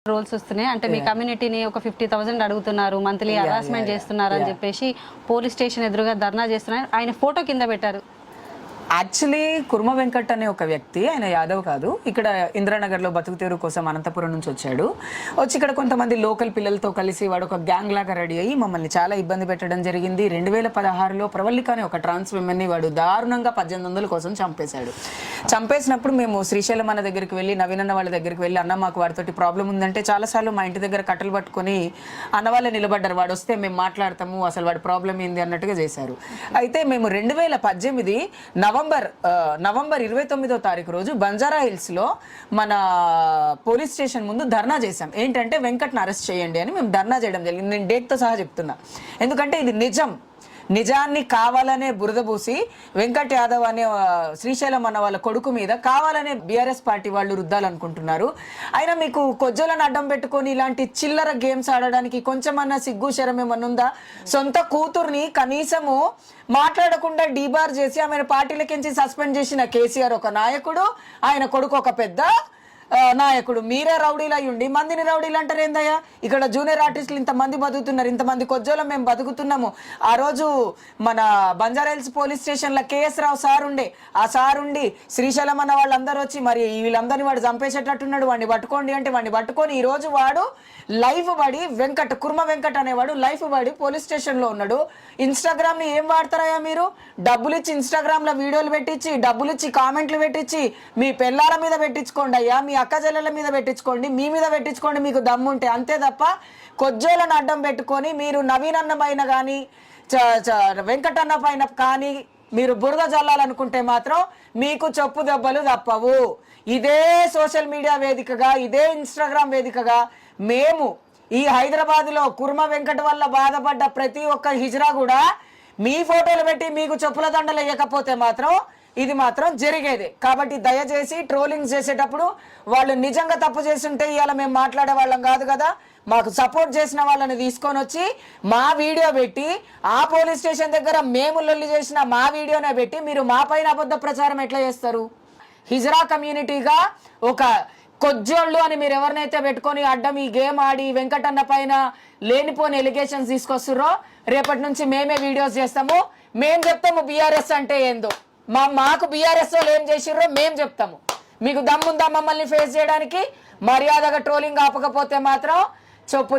roles వస్తున్నాయి అంటే మీ కమ్యూనిటీని ఒక 50,000 అడుగుతున్నారు మంత్లీ హరాస్మెంట్ చేస్తున్నారు అని చెప్పేసి పోలీస్ స్టేషన్ ఎదురుగా ధర్నా చేస్తున్నారు ఆయన ఫోటో కింద పెట్టారు యాక్చువల్లీ కుర్మ వెంకట్ అనే ఒక వ్యక్తి ఆయన యాదవ్ కాదు ఇక్కడ ఇంద్రానగర్లో బతుకుతేరు కోసం అనంతపురం నుంచి వచ్చాడు వచ్చి ఇక్కడ కొంతమంది లోకల్ పిల్లలతో కలిసి వాడు ఒక గ్యాంగ్ లాగా రెడీ అయ్యి మమ్మల్ని చాలా ఇబ్బంది పెట్టడం జరిగింది 2016లో ప్రవల్లిక అనే ఒక ట్రాన్స్ విమెన్ని వాడు దారుణంగా 1800 కోసం చంపేసినప్పుడు మేము శ్రీశైలం అన్న దగ్గరికి వెళ్ళి నవీన్ అన్న వాళ్ళ దగ్గరికి వెళ్ళి అన్న మాకు వాడితోటి ప్రాబ్లం ఉందంటే చాలాసార్లు మా ఇంటి దగ్గర కట్టలు పట్టుకొని అన్న వాళ్ళే నిలబడ్డారు వాడు వస్తే మేము మాట్లాడతాము అసలు వాడి ప్రాబ్లం ఏంది అన్నట్టుగా చేశారు అయితే మేము 2018 నవంబర్ 29వ తారీఖు రోజు బంజారా హిల్స్లో మన పోలీస్ స్టేషన్ ముందు ధర్నా చేశాం ఏంటంటే వెంకట్ని అరెస్ట్ చేయండి అని మేము ధర్నా చేయడం జరిగింది నేను డేట్తో సహా చెప్తున్నా ఎందుకంటే ఇది నిజాన్ని కావాలనే బురదబూసి వెంకట్ యాదవ్ అనే శ్రీశైలం అన్న వాళ్ళ కొడుకు మీద కావాలనే బీఆర్ఎస్ పార్టీ వాళ్ళు రుద్దాలనుకుంటున్నారు అయినా మీకు కొజ్జలను అడ్డం పెట్టుకొని ఇలాంటి చిల్లర గేమ్స్ ఆడడానికి కొంచెమన్నా సిగ్గు శరం ఏమన్నా ఉందా సొంత కూతుర్ని కనీసము మాట్లాడకుండా డీబార్ చేసి ఆమె పార్టీలకించి సస్పెండ్ చేసిన కేసీఆర్ ఒక నాయకుడు ఆయన కొడుకు ఒక పెద్ద నాయకుడు మీరే రౌడీలు అయ్యుండి మందిని రౌడీలు అంటారు ఏందయ్యా ఇక్కడ జూనియర్ ఆర్టిస్టులు ఇంతమంది బతుకుతున్నారు ఇంతమంది కొజ్జోలం మేము బతుకుతున్నాము ఆ రోజు మన బంజారాహిల్స్ పోలీస్ స్టేషన్లో కేఎస్ రావు సార్ ఉండే ఆ సార్ ఉండి శ్రీశైలం అన్న వాళ్ళందరూ వచ్చి మరి వీళ్ళందరినీ వాడు చంపేసేటట్టున్నాడు వాడిని పట్టుకోండి అంటే వాడిని పట్టుకొని ఈరోజు వాడు లైఫ్ పడి కుర్మ వెంకట్ అనేవాడు లైఫ్ పడి పోలీస్ స్టేషన్లో ఉన్నాడు ఇన్స్టాగ్రామ్ని ఏం వాడతారయ్యా మీరు డబ్బులు ఇచ్చి ఇన్స్టాగ్రామ్లో వీడియోలు పెట్టించి డబ్బులు ఇచ్చి కామెంట్లు పెట్టించి మీ పెళ్ళాల మీద పెట్టించుకోండి అయ్యా మీ అక్క చెల్లెల మీద పెట్టించుకోండి మీ మీద పెట్టించుకోండి మీకు దమ్ముంటే అంతే తప్ప కొజ్జోలను అడ్డం పెట్టుకొని మీరు నవీన్ అన్న పైన కానీ వెంకటన్న పైన కానీ మీరు బురద జల్లాలనుకుంటే మాత్రం మీకు చెప్పు దెబ్బలు తప్పవు ఇదే సోషల్ మీడియా వేదికగా ఇదే ఇన్స్టాగ్రామ్ వేదికగా మేము ఈ హైదరాబాద్లో కుర్మ వెంకట్ వల్ల బాధపడ్డ ప్రతి ఒక్క హిజ్రా కూడా మీ ఫోటోలు పెట్టి మీకు చెప్పుల దండలు వేయకపోతే మాత్రం ఇది మాత్రం జరిగేదే కాబట్టి దయచేసి ట్రోలింగ్ చేసేటప్పుడు వాళ్ళు నిజంగా తప్పు చేస్తుంటే ఇవాళ మేము మాట్లాడే వాళ్ళం కాదు కదా మాకు సపోర్ట్ చేసిన వాళ్ళని తీసుకొని వచ్చి మా వీడియో పెట్టి ఆ పోలీస్ స్టేషన్ దగ్గర మేము లొల్లి చేసిన మా వీడియోనే పెట్టి మీరు మా పైన అబద్ధ ప్రచారం ఎట్లా చేస్తారు హిజ్రా కమ్యూనిటీగా ఒక కొజ్జోళ్ళు అని మీరు ఎవరినైతే పెట్టుకొని అడ్డం ఈ గేమ్ ఆడి వెంకటన్న పైన లేనిపోని ఎలిగేషన్స్ తీసుకొస్తుర్రో రేపటి నుంచి మేమే వీడియోస్ చేస్తాము మేము చెప్తాము బీఆర్ఎస్ అంటే ఏందో మాకు బీఆర్ఎస్ వాళ్ళు ఏం చేసిర్రో మేము చెప్తాము మీకు దమ్ముందా మమ్మల్ని ఫేస్ చేయడానికి మర్యాదగా ట్రోలింగ్ ఆపకపోతే మాత్రం చెప్పు